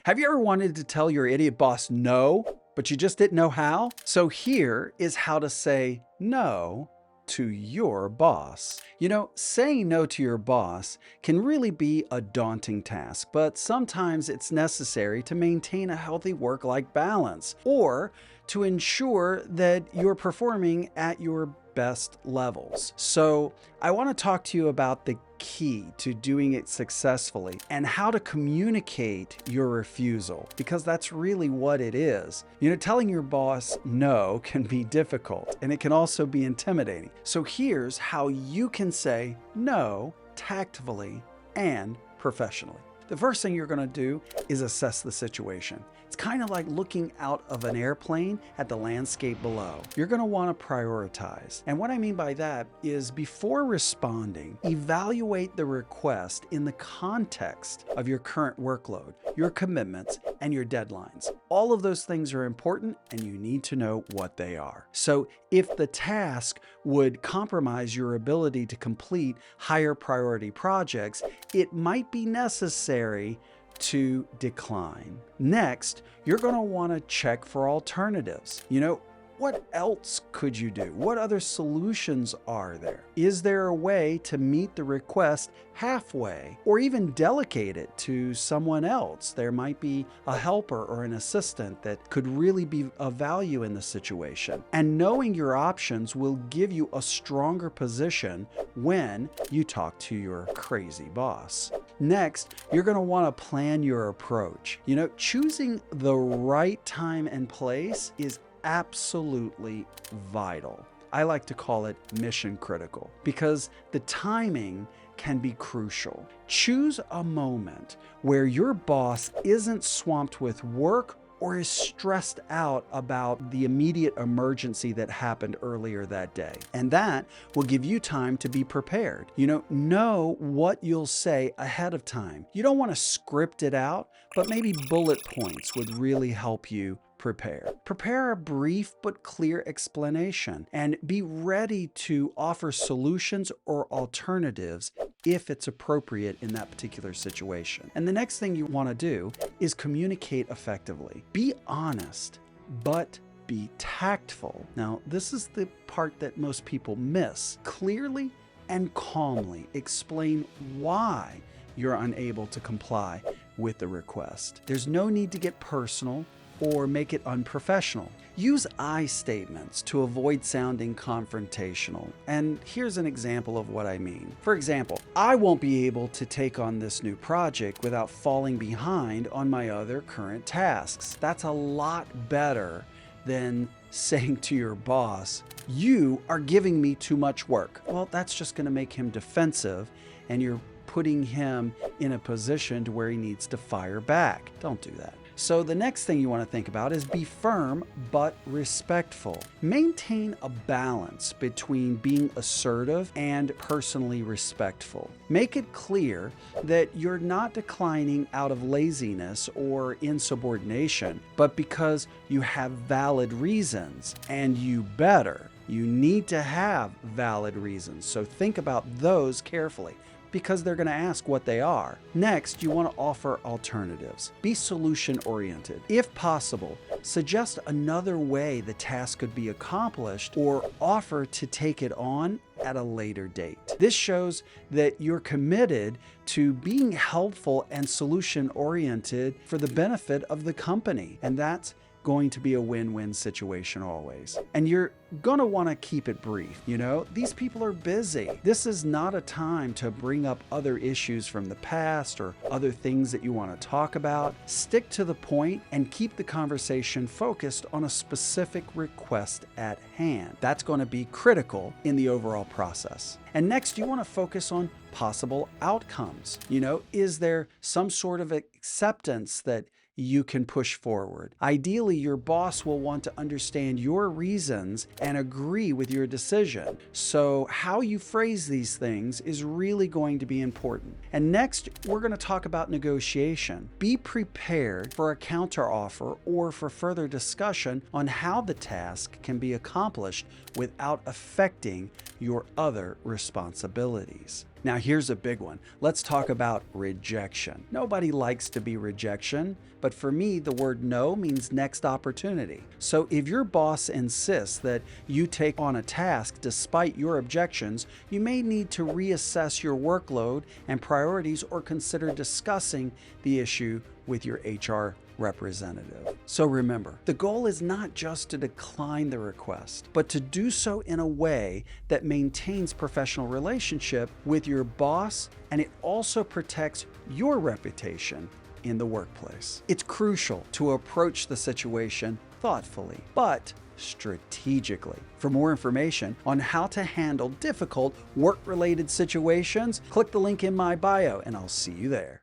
Have you ever wanted to tell your idiot boss no, but you just didn't know how? So here is how to say no to your boss. Saying no to your boss can really be a daunting task, but sometimes it's necessary to maintain a healthy work-life balance or to ensure that you're performing at your best levels. So I want to talk to you about the key to doing it successfully and how to communicate your refusal, because that's really what it is. Telling your boss no can be difficult and it can also be intimidating. So here's how you can say no tactfully and professionally. The first thing you're going to do is assess the situation. It's kind of like looking out of an airplane at the landscape below. You're going to want to prioritize. And what I mean by that is, before responding, evaluate the request in the context of your current workload, your commitments, and your deadlines. All of those things are important and you need to know what they are. So if the task would compromise your ability to complete higher priority projects, it might be necessary to decline. Next, you're going to want to check for alternatives. What else could you do? What other solutions are there? Is there a way to meet the request halfway or even delegate it to someone else? There might be a helper or an assistant that could really be of value in the situation. And knowing your options will give you a stronger position when you talk to your crazy boss. Next, you're going to want to plan your approach. Choosing the right time and place is absolutely vital. I like to call it mission critical because the timing can be crucial. Choose a moment where your boss isn't swamped with work or is stressed out about the immediate emergency that happened earlier that day. And that will give you time to be prepared. Know what you'll say ahead of time. You don't want to script it out, but maybe bullet points would really help you prepare. Prepare a brief but clear explanation and be ready to offer solutions or alternatives if it's appropriate in that particular situation. And the next thing you want to do is communicate effectively. Be honest, but be tactful. Now, this is the part that most people miss. Clearly and calmly explain why you're unable to comply with the request. There's no need to get personal or make it unprofessional. Use I statements to avoid sounding confrontational. And here's an example of what I mean. For example, I won't be able to take on this new project without falling behind on my other current tasks. That's a lot better than saying to your boss, you are giving me too much work. Well, that's just going to make him defensive and you're putting him in a position to where he needs to fire back. Don't do that. So the next thing you want to think about is be firm but respectful. Maintain a balance between being assertive and personally respectful. Make it clear that you're not declining out of laziness or insubordination, but because you have valid reasons, and you need to have valid reasons. So think about those carefully, because they're going to ask what they are. Next, you want to offer alternatives. Be solution-oriented. If possible, suggest another way the task could be accomplished or offer to take it on at a later date. This shows that you're committed to being helpful and solution-oriented for the benefit of the company, and that's going to be a win-win situation always. And you're gonna want to keep it brief. These people are busy. This is not a time to bring up other issues from the past or other things that you want to talk about. Stick to the point and keep the conversation focused on a specific request at hand. That's going to be critical in the overall process. And next, you want to focus on possible outcomes. Is there some sort of acceptance that you can push forward? Ideally, your boss will want to understand your reasons and agree with your decision. So how you phrase these things is really going to be important. And next, we're going to talk about negotiation. Be prepared for a counteroffer or for further discussion on how the task can be accomplished without affecting your other responsibilities. Now here's a big one. Let's talk about rejection. Nobody likes to be rejection, but for me, the word no means next opportunity. So if your boss insists that you take on a task despite your objections, you may need to reassess your workload and priorities or consider discussing the issue with your HR representative. So remember, the goal is not just to decline the request, but to do so in a way that maintains professional relationship with your boss, and it also protects your reputation in the workplace. It's crucial to approach the situation thoughtfully, but strategically. For more information on how to handle difficult work-related situations, click the link in my bio and I'll see you there.